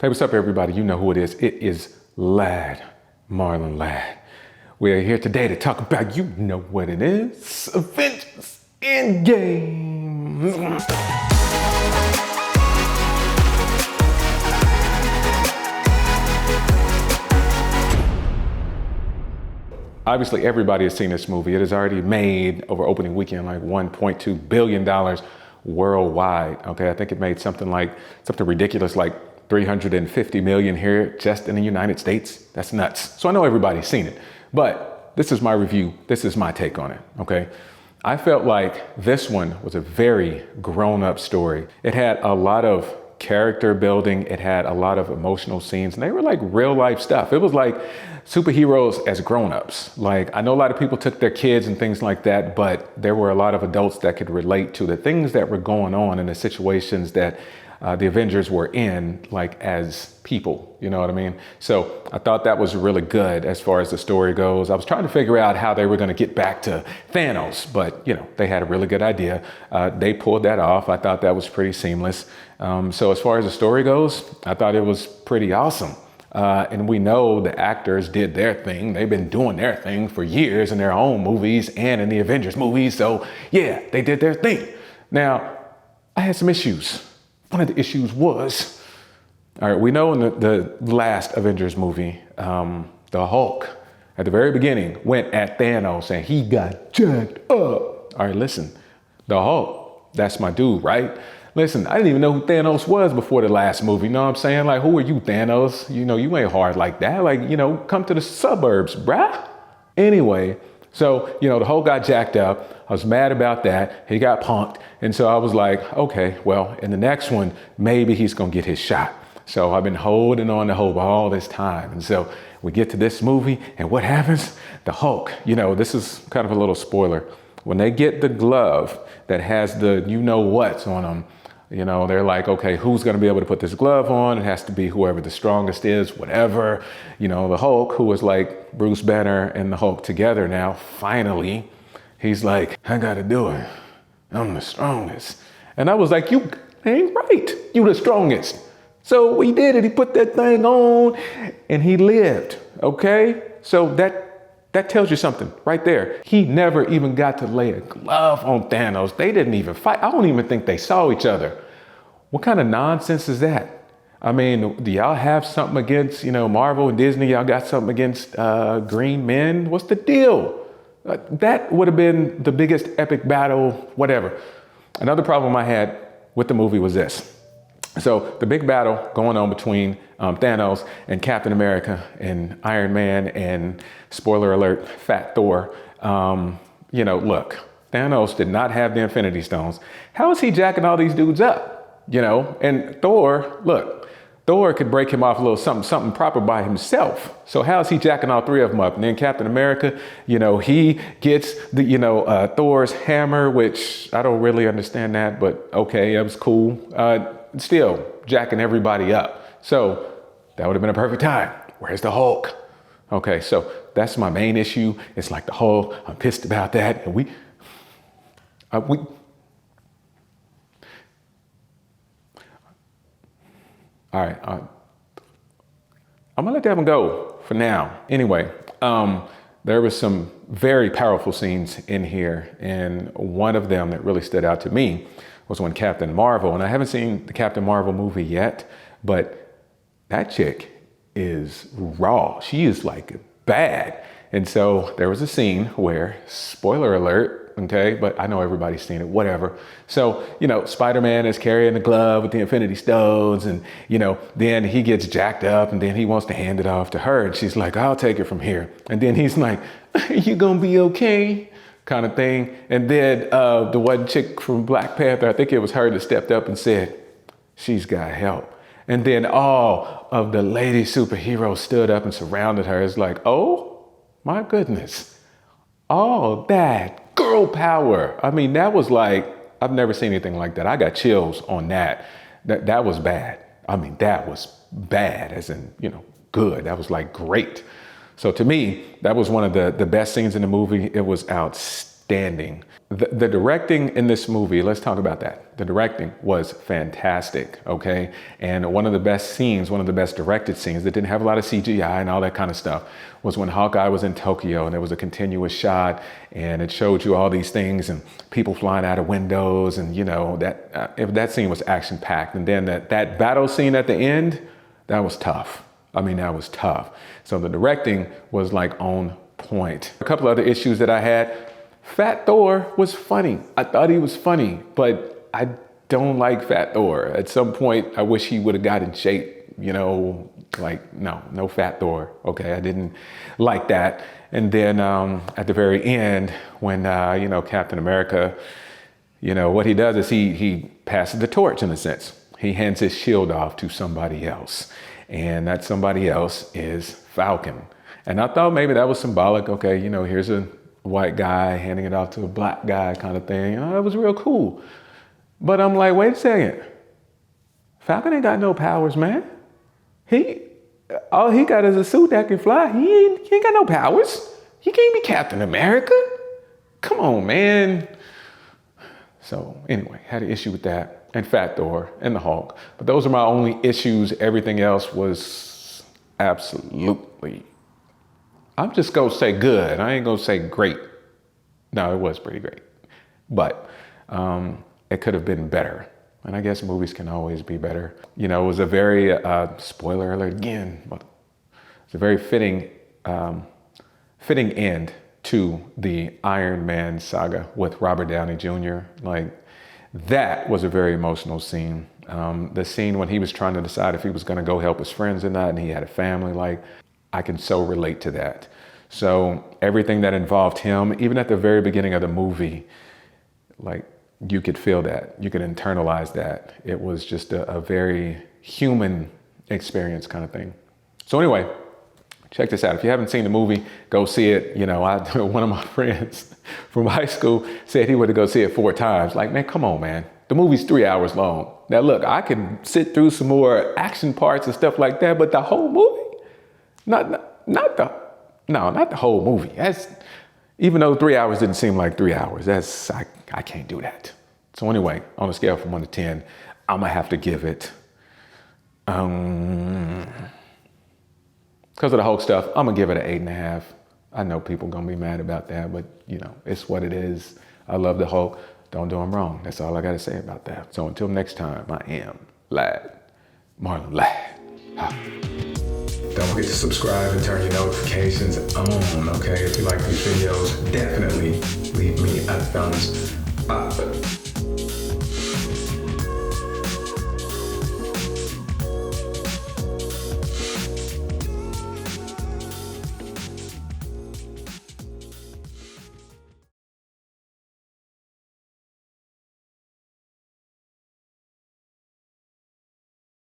Hey, what's up, everybody? You know who it is. It is Lad, Marlon Lad. We are here today to talk about, you know what it is, Avengers End Game. Obviously, everybody has seen this movie. It has already made, over opening weekend, like $1.2 billion worldwide. Okay, I think it made something ridiculous, like 350 million here just in the United States. That's nuts. So I know everybody's seen it, but this is my review. This is my take on it, okay? I felt like this one was a very grown-up story. It had a lot of character building. It had a lot of emotional scenes, and they were like real life stuff. It was like superheroes as grown-ups. Like, I know a lot of people took their kids and things like that, but there were a lot of adults that could relate to the things that were going on in the situations that the Avengers were in, like, as people, you know what I mean? So I thought that was really good as far as the story goes. I was trying to figure out how they were going to get back to Thanos, but, you know, they had a really good idea. They pulled that off. I thought that was pretty seamless. So as far as the story goes, I thought it was pretty awesome. And we know the actors did their thing. They've been doing their thing for years in their own movies and in the Avengers movies. So yeah, they did their thing. Now, I had some issues. One of the issues was, all right, we know in the last Avengers movie, the Hulk at the very beginning went at Thanos and he got jacked up. All right, listen, the Hulk, that's my dude, right? Listen, I didn't even know who Thanos was before the last movie. You know what I'm saying? Like, who are you, Thanos? You know, you ain't hard like that. Like, you know, come to the suburbs, bruh. Anyway, so, you know, the Hulk got jacked up. I was mad about that. He got punked. And so I was like, okay, well, in the next one, maybe he's going to get his shot. So I've been holding on to hope all this time. And so we get to this movie, and what happens? The Hulk, you know, this is kind of a little spoiler. When they get the glove that has the you-know-whats on them, you know, they're like, okay, who's going to be able to put this glove on? It has to be whoever the strongest is, whatever. You know, the Hulk, who was like Bruce Banner and the Hulk together now, finally, he's like, I got to do it. I'm the strongest. And I was like, you ain't right. You the strongest. So he did it. He put that thing on and he lived. Okay. So that tells you something right there. He never even got to lay a glove on Thanos. They didn't even fight. I don't even think they saw each other. What kind of nonsense is that? I mean, do y'all have something against, you know, Marvel and Disney? Y'all got something against green men? What's the deal? That would have been the biggest epic battle, whatever. Another problem I had with the movie was this. So the big battle going on between Thanos and Captain America and Iron Man and, spoiler alert, Fat Thor. You know, look, Thanos did not have the Infinity Stones. How is he jacking all these dudes up? You know, and Thor, look, Thor could break him off a little something proper by himself. So how is he jacking all three of them up? And then Captain America, you know, he gets the, you know, Thor's hammer, which I don't really understand that, but okay, it was cool. Still jacking everybody up. So that would have been a perfect time. Where's the Hulk? Okay, so that's my main issue. It's like the Hulk. I'm pissed about that. And all right, I'm gonna let that one go for now. Anyway, there was some very powerful scenes in here, and one of them that really stood out to me was when Captain Marvel, and I haven't seen the Captain Marvel movie yet, but that chick is raw. She is like bad. And so there was a scene where, spoiler alert, okay, but I know everybody's seen it, whatever. So, you know, Spider-Man is carrying the glove with the Infinity Stones, and, you know, then he gets jacked up and then he wants to hand it off to her. And she's like, I'll take it from here. And then he's like, you gonna be okay? Kind of thing. And then the one chick from Black Panther, I think it was her that stepped up and said, she's got help. And then all of the lady superheroes stood up and surrounded her. It's like, oh my goodness, all that girl power. I mean, that was like, I've never seen anything like that. I got chills on that. That was bad. I mean, that was bad, as in, you know, good. That was like great. So to me, that was one of the best scenes in the movie. It was outstanding. outstanding. The directing in this movie, let's talk about that. The directing was fantastic, okay? And one of the best scenes, one of the best directed scenes that didn't have a lot of CGI and all that kind of stuff was when Hawkeye was in Tokyo and there was a continuous shot and it showed you all these things and people flying out of windows and that scene was action packed. And then that battle scene at the end, that was tough. I mean, that was tough. So the directing was like on point. A couple other issues that I had. Fat Thor was funny. I thought he was funny, but I don't like Fat Thor. At some point, I wish he would have got in shape, no Fat Thor. Okay, I didn't like that. And then at the very end, when, Captain America, what he does is he passes the torch in a sense. He hands his shield off to somebody else. And that somebody else is Falcon. And I thought maybe that was symbolic. Okay, here's a white guy handing it off to a black guy kind of thing. That was real cool. But I'm like, wait a second. Falcon ain't got no powers, man. All he got is a suit that can fly. He ain't got no powers. He can't be Captain America. Come on, man. So anyway, had an issue with that and Fat Thor and the Hulk. But those are my only issues. Everything else was absolutely, I'm just gonna say good. I ain't gonna say great. No, it was pretty great. But it could have been better. And I guess movies can always be better. It was a very, spoiler alert again, but it's a very fitting end to the Iron Man saga with Robert Downey Jr. Like, that was a very emotional scene. The scene when he was trying to decide if he was gonna go help his friends or not, and he had a family, like, I can so relate to that. So everything that involved him, even at the very beginning of the movie, like, you could feel that, you could internalize that. It was just a very human experience kind of thing. So anyway, check this out. If you haven't seen the movie, go see it. One of my friends from high school said he would go see it 4 times. Like, man, come on, man. The movie's 3 hours long. Now look, I can sit through some more action parts and stuff like that, but the whole movie, not the whole movie. Even though 3 hours didn't seem like 3 hours, I can't do that. So anyway, on a scale from 1 to 10, I'm gonna have to give it, because of the Hulk stuff, I'm gonna give it an 8.5. I know people gonna be mad about that, but it's what it is. I love the Hulk. Don't do him wrong. That's all I gotta say about that. So until next time, I am Lad. Marlon Lad. Don't forget to subscribe and turn your notifications on, okay? If you like these videos, definitely leave me a thumbs up.